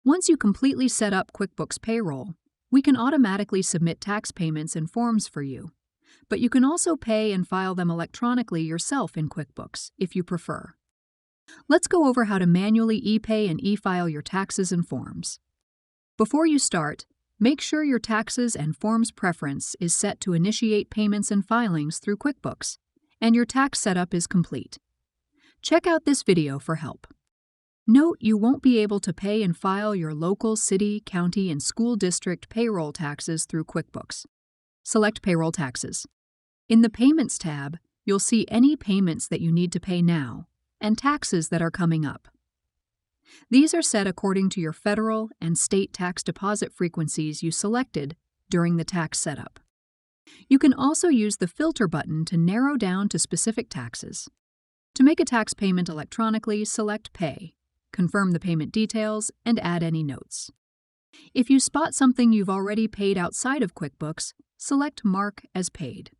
Once you completely set up QuickBooks Payroll, we can automatically submit tax payments and forms for you. But you can also pay and file them electronically yourself in QuickBooks, if you prefer. Let's go over how to manually e-pay and e-file your taxes and forms. Before you start, make sure your taxes and forms preference is set to initiate payments and filings through QuickBooks, and your tax setup is complete. Check out this video for help. Note you won't be able to pay and file your local city, county, and school district payroll taxes through QuickBooks. Select Payroll Taxes. In the Payments tab, you'll see any payments that you need to pay now and taxes that are coming up. These are set according to your federal and state tax deposit frequencies you selected during the tax setup. You can also use the Filter button to narrow down to specific taxes. To make a tax payment electronically, select Pay, confirm the payment details, and add any notes. If you spot something you've already paid outside of QuickBooks, select Mark as Paid.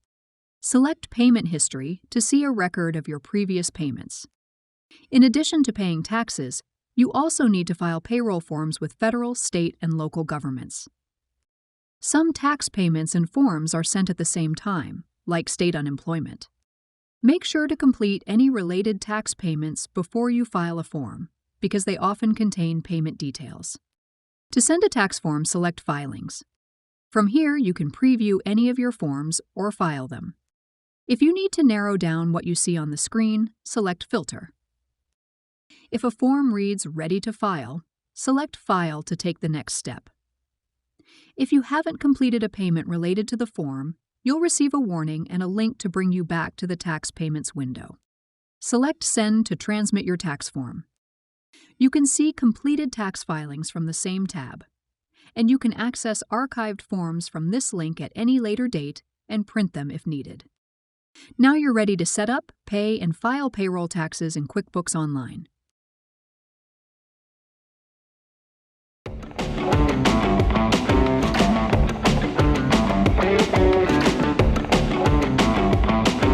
Select Payment History to see a record of your previous payments. In addition to paying taxes, you also need to file payroll forms with federal, state, and local governments. Some tax payments and forms are sent at the same time, like state unemployment. Make sure to complete any related tax payments before you file a form, because they often contain payment details. To send a tax form, select Filings. From here, you can preview any of your forms or file them. If you need to narrow down what you see on the screen, select Filter. If a form reads Ready to File, select File to take the next step. If you haven't completed a payment related to the form, you'll receive a warning and a link to bring you back to the Tax Payments window. Select Send to transmit your tax form. You can see completed tax filings from the same tab, and you can access archived forms from this link at any later date and print them if needed. Now you're ready to set up, pay, and file payroll taxes in QuickBooks Online.